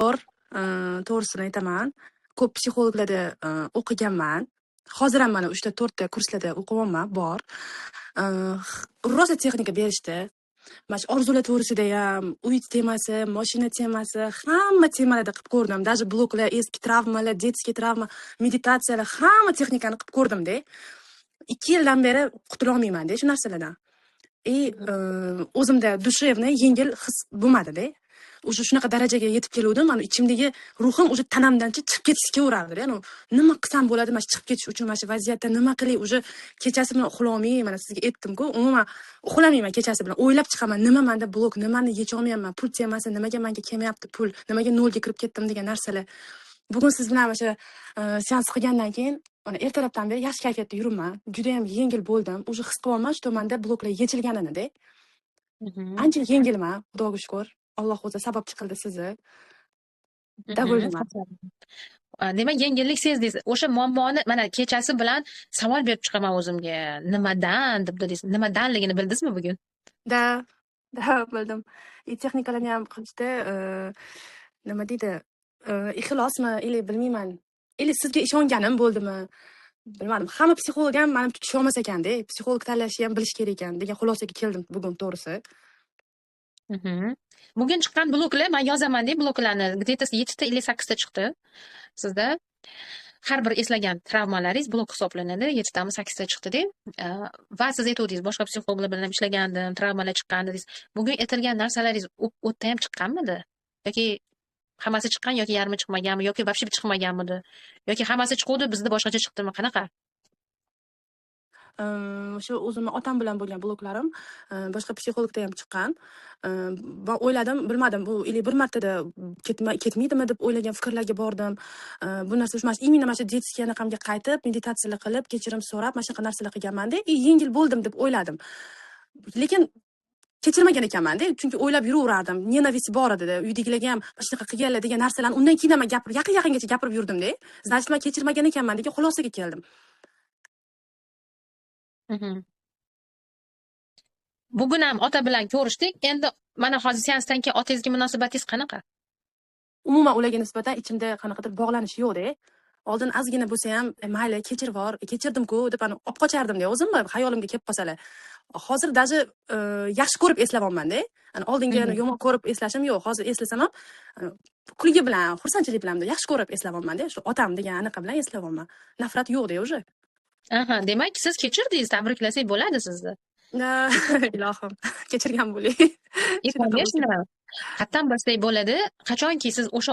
bor, to'g'risini aytaman. Ko'p psixologlarda o'qiganman. Hozir ham mana 3-4 kurslarda o'qiyapman, bor. Rosa texnika berishdi. Mana shu orzular to'g'risida ham, uy temasi, mashina temasi, hamma temalarda qilib ko'rdim. Даже bloklar, eski travmalar, детский travma, meditatsiyalar, hamma texnikani qilib ko'rdim-da. 2 yildan beri qutula olmayman-da shu narsalardan. O'zimda dushevniy yengil his bo'lmadi-da. O'sha shunaqa darajaga yetib keluvdim, mana ichimdagi ruhim o'sha tanamdan chiqib ketishga uğrardi. Ya'ni nima qilsam bo'ladi, mana chiqib ketish uchun mana shu vaziyatda nima qilay, o'sha kechasi bilan uxlolmay, mana sizga aytdim-ku, umuman uxlamayman kechasi bilan. O'ylab chiqaman, nima menda blok, nimani yecha olmayapman, pul temasi, nimaga menga kelmayapti pul, nimaga nolga kirib ketdim degan narsalar. Bugun siz bilan o'sha seans qilgandan keyin mana ertalabdan beri yaxshi kayfiyatda yuribman. Juda ham yengil bo'ldim. O'sha his qilyapman, shu menda bloklar yechilganini-da. Ancha yengilman, Xudoga shukr. Alloh o'zi sababchi qildi sizni. Davolaman. Demak, yengillik sezdingiz. O'sha muammoni mana kechasi bilan savol berib chiqaman o'zimga. Nimadan deb dedingiz? Nimadanligini bildingizmi bugun? Da, bildim. Texnikalarni ham qilishda nima deydi? Ixlosmi, bilmayman. Sizga ishonganim bo'ldimi? Bilmadim. Hamma psixolog ham menimcha tusha olmas ekan-da. Psixolog tanlashni ham bilish kerak ekan degan xulosaga keldim bugun to'g'risi. Bugun chiqqan bloklar, men yozaman-da bloklarni. Где-то 7 ta или 8 ta chiqdi. Sizda har bir eslagan travmalaringiz blok hisoblanadi. 7 tami 8 ta chiqdi-da. Va siz aytdingiz, boshqa psixologlar bilan ishlagandim, travmalar chiqqan dedingiz. Bugun aytilgan narsalaringiz o'tda ham chiqqanmidi? Yoki hammasi chiqqan yoki yarmi chiqmaganmi yoki вообще chiqmaganmidi? Yoki hammasi chiqdi, bizda boshqacha chiqdimi? Qanaqa? Shu o'zimni otam bilan bo'lgan bloklarim boshqa psixologda ham chiqqan. Va o'yladim, bilmadim, bu bir martada ketmaydimi deb o'ylagan fikrlarga bordim. Bu narsa imенно mana shu детский anaqamga qaytib, meditatsiyalar qilib, kechirim so'rab, mana shunaqa narsalar qilganman-da, yengil bo'ldim deb o'yladim. Lekin kechirmagan ekanman-da, chunki o'ylab yuraverardim. Nenavisi bor edi-da, uydagilarga ham mana shunaqa qilganlar degan narsalarni undan keyin ham yaqin-yaqingacha gapirib yurdim-da. Значит, men kechirmagan ekanman degan xulosaga keldim. Bugun ham ota bilan ko'rishdik. Endi mana hozir seansdan keyin otangizga munosabatingiz qanaqa? Umuman ularga nisbatan ichimda qanaqadir bog'lanish yo'q-da. Oldin ozgina bo'lsa ham, mayli, kechirvor, kechirdim-ku deb olib qochardim-da, o'zimmi hayolimga kelib qolsalar. Hozir даже yaxshi ko'rib eslayapman-da. Oldinga yomon ko'rib eslashim yo'q. Hozir eslasam ham kulgi bilan, xursandchilik bilan yaxshi ko'rib eslayapman-da. Shu otam degan anaqa bilan eslayapman. Nafrat yo'q-da o'sha. Demak, siz kechirdingiz, tabriklasak bo'ladi sizni. Ilohim, kechirgan bo'ling. Конечно. Qattan bilsak bo'ladi. Qachonki siz o'sha